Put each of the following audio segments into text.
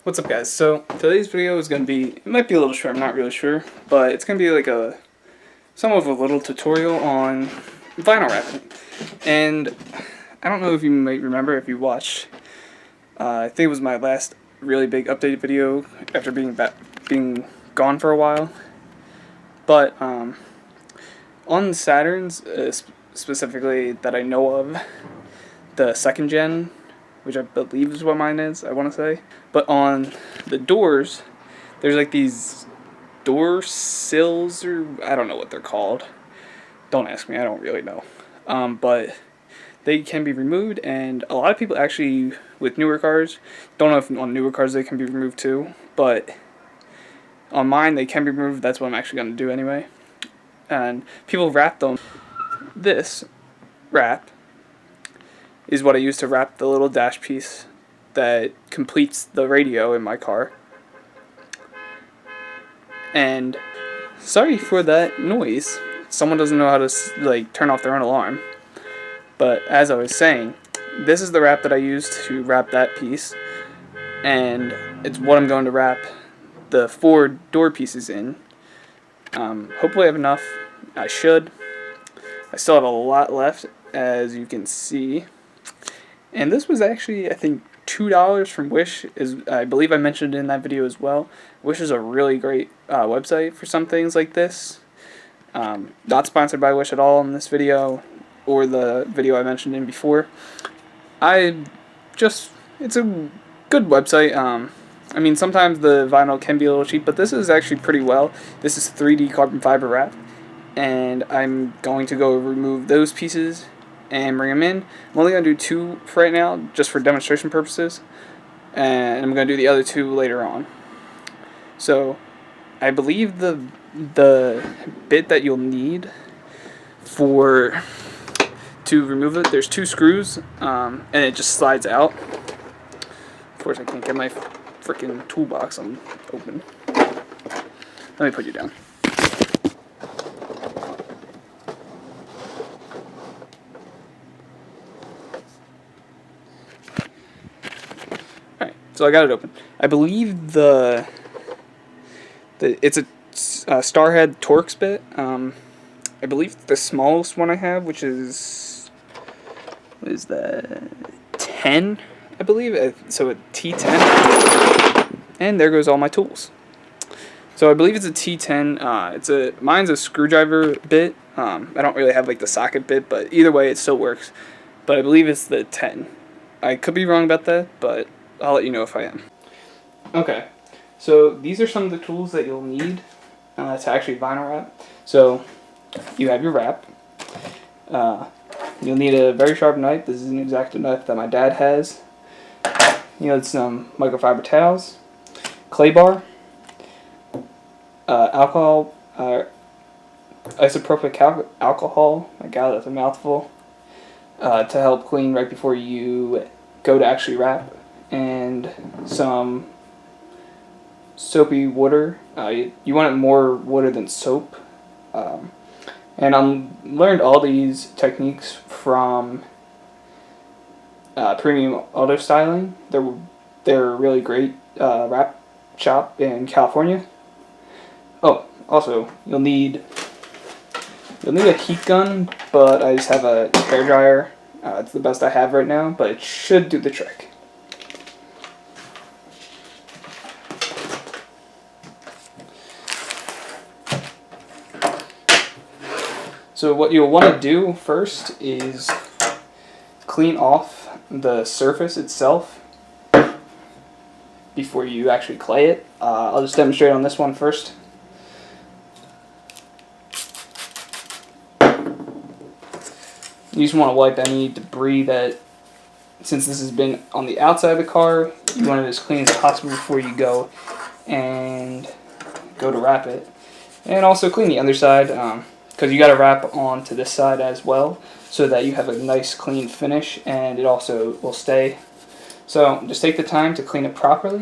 What's up, guys? So today's video is going to be, it might be a little short, I'm not really sure, but it's going to be like somewhat of a little tutorial on vinyl wrapping. And I don't know if you might remember if you watched, I think it was my last really big updated video after being gone for a while. But on the Saturns, specifically that I know of, the 2nd gen, which I believe is what mine is, I want to say. But on the doors, there's like these door sills, or I don't know what they're called. Don't ask me, I don't really know. But they can be removed, and a lot of people actually, with newer cars, don't know if on newer cars they can be removed too, but on mine they can be removed. That's what I'm actually going to do anyway. And people wrap them. This wrap is what I use to wrap the little dash piece that completes the radio in my car. And sorry for that noise. Someone doesn't know how to turn off their own alarm. But as I was saying, this is the wrap that I use to wrap that piece, and it's what I'm going to wrap the 4 door pieces in. Hopefully I have enough. I should. I still have a lot left, as you can see. And this was actually, I think, $2 from Wish. I believe I mentioned in that video as well. Wish is a really great website for some things like this. Not sponsored by Wish at all in this video, or the video I mentioned in before. It's a good website. I mean, sometimes the vinyl can be a little cheap, but this is actually pretty well. This is 3D carbon fiber wrap, and I'm going to go remove those pieces and bring them in. I'm only going to do 2 for right now, just for demonstration purposes, and I'm going to do the other 2 later on. So I believe the bit that you'll need to remove it, there's 2 screws, and it just slides out. Of course, I can't get my freaking toolbox open. Let me put you down. Alright, so I got it open. I believe it's a Starhead Torx bit. I believe the smallest one I have, which is, what is that, 10, I believe, so a T10, and there goes all my tools. So I believe it's a T10, mine's a screwdriver bit. I don't really have like the socket bit, but either way it still works, but I believe it's the 10. I could be wrong about that, but I'll let you know if I am. Okay, so these are some of the tools that you'll need to actually vinyl wrap. So you have your wrap. You'll need a very sharp knife. This is an X-Acto knife that my dad has. You'll need some microfiber towels, clay bar, alcohol, isopropyl alcohol. My God, that's a mouthful. To help clean right before you go to actually wrap, and some soapy water. You want it more water than soap. And I learned all these techniques from Premium Auto Styling. They're a really great wrap shop in California. Oh, also you'll need a heat gun, but I just have a hairdryer. It's the best I have right now, but it should do the trick. So what you'll want to do first is clean off the surface itself before you actually clay it. I'll just demonstrate on this one first. You just want to wipe any debris that, since this has been on the outside of the car, you want it as clean as possible before you go to wrap it. And also clean the other side, because you got to wrap onto this side as well, so that you have a nice clean finish, and it also will stay. So just take the time to clean it properly,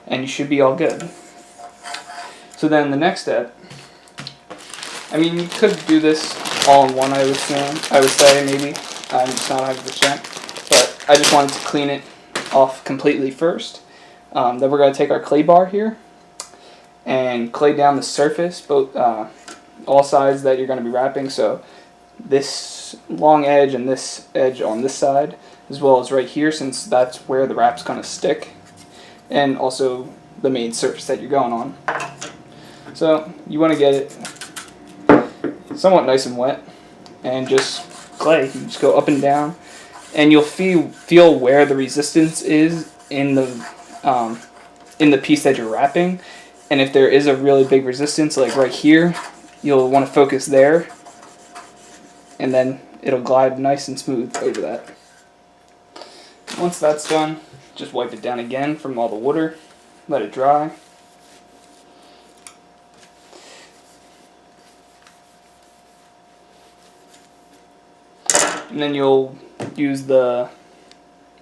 and you should be all good. So then the next step, I mean, you could do this all in one, I would say, maybe. I'm just not 100%, but I just wanted to clean it off completely first. Then we're going to take our clay bar here and clay down the surface, both all sides that you're going to be wrapping. So this long edge and this edge on this side, as well as right here, since that's where the wrap's going to stick, and also the main surface that you're going on. So you want to get it somewhat nice and wet, and just clay. You just go up and down, and you'll feel where the resistance is in the piece that you're wrapping. And if there is a really big resistance, like right here, you'll want to focus there, and then it'll glide nice and smooth over that. Once that's done, just wipe it down again from all the water, let it dry. And then you'll use the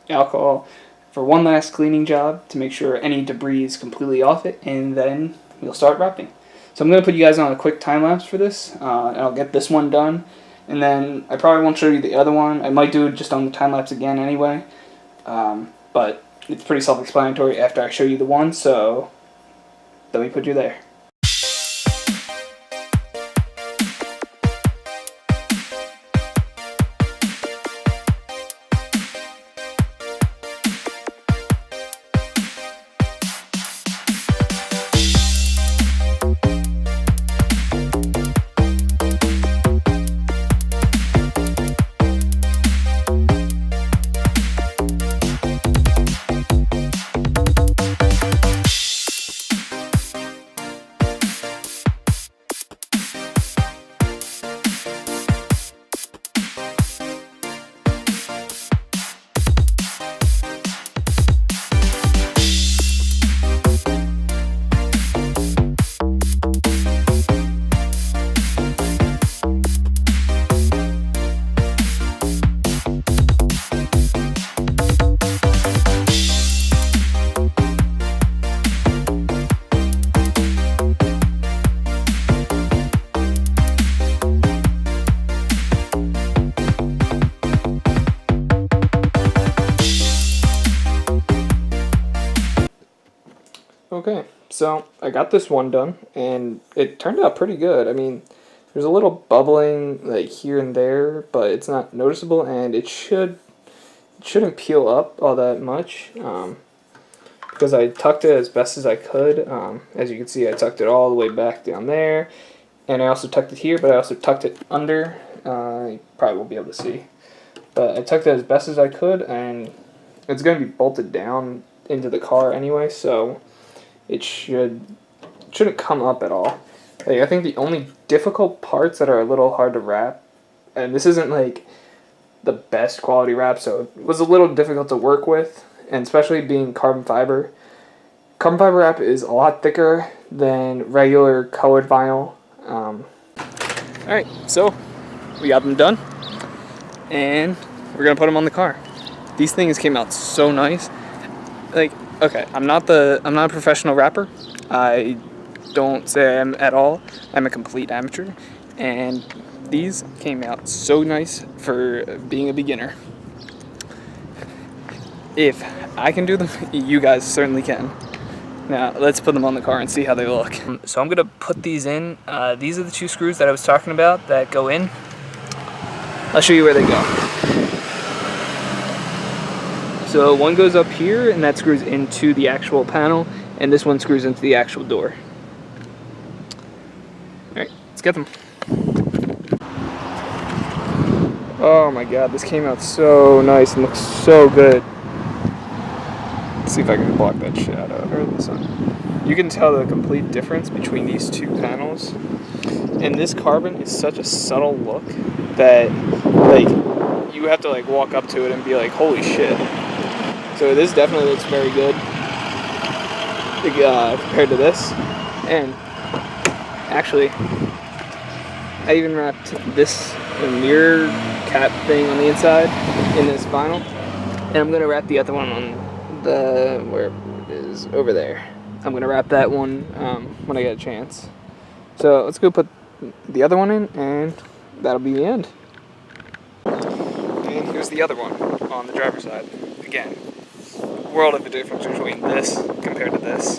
alcohol for one last cleaning job to make sure any debris is completely off it, and then you'll start wrapping. So I'm going to put you guys on a quick time lapse for this, and I'll get this one done, and then I probably won't show you the other one. I might do it just on the time lapse again anyway, but it's pretty self-explanatory after I show you the one, so let me put you there. Okay, so I got this one done, and it turned out pretty good. I mean, there's a little bubbling like here and there, but it's not noticeable, and it shouldn't peel up all that much, because I tucked it as best as I could. As you can see, I tucked it all the way back down there, and I also tucked it here, but I also tucked it under. You probably won't be able to see, but I tucked it as best as I could, and it's going to be bolted down into the car anyway, so it shouldn't come up at all. Like, I think the only difficult parts that are a little hard to wrap, and this isn't like the best quality wrap, so it was a little difficult to work with, and especially being carbon fiber. Carbon fiber wrap is a lot thicker than regular colored vinyl. Alright, so we got them done, and we're gonna put them on the car. These things came out so nice. Like, okay, I'm not a professional rapper. I don't say I am at all. I'm a complete amateur, and these came out so nice for being a beginner. If I can do them, you guys certainly can. Now, let's put them on the car and see how they look. So I'm gonna put these in. These are the two screws that I was talking about that go in. I'll show you where they go. So one goes up here, and that screws into the actual panel, and this one screws into the actual door. Alright, let's get them. Oh my god, this came out so nice and looks so good. Let's see if I can block that shadow or the sun. You can tell the complete difference between these two panels. And this carbon is such a subtle look that, like, you have to like walk up to it and be like, holy shit. So this definitely looks very good compared to this. And actually, I even wrapped this mirror cap thing on the inside in this vinyl. And I'm going to wrap the other one on the, where it is, over there. I'm going to wrap that one when I get a chance. So let's go put the other one in, and that'll be the end. And here's the other one on the driver's side. Again, world of a difference between this compared to this.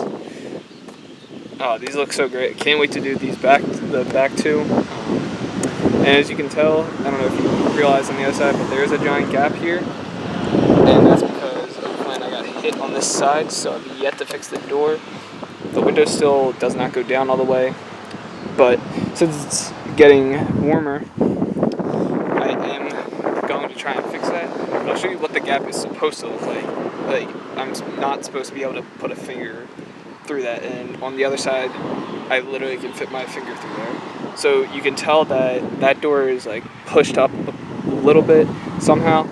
Oh, these look so great. Can't wait to do these the back two. And as you can tell, I don't know if you realize on the other side, but there's a giant gap here. And that's because of when I got hit on this side, so I've yet to fix the door. The window still does not go down all the way. But since it's getting warmer, I am going to try and fix that. But I'll show you what the gap is supposed to look like. Like, I'm not supposed to be able to put a finger through that, and on the other side I literally can fit my finger through there. So you can tell that that door is like pushed up a little bit somehow,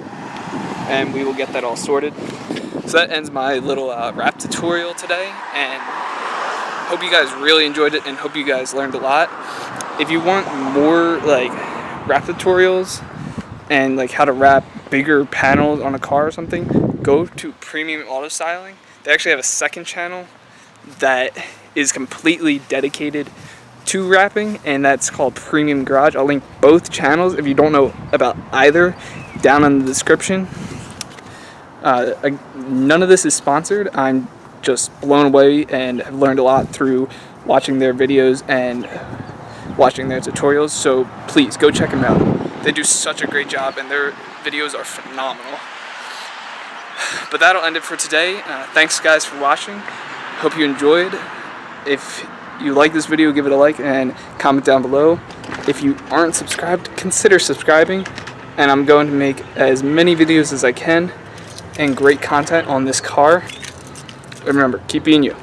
and we will get that all sorted. So that ends my little wrap tutorial today, and hope you guys really enjoyed it and hope you guys learned a lot. If you want more like wrap tutorials and like how to wrap bigger panels on a car or something, go to Premium Auto Styling. They actually have a second channel that is completely dedicated to wrapping, and that's called Premium Garage. I'll link both channels if you don't know about either down in the description. None of this is sponsored. I'm just blown away and have learned a lot through watching their videos and watching their tutorials, so please go check them out. They do such a great job and their videos are phenomenal. But that'll end it for today. Thanks guys for watching. Hope you enjoyed. If you like this video, give it a like and comment down below. If you aren't subscribed, consider subscribing, and I'm going to make as many videos as I can and great content on this car. And remember, keep being you.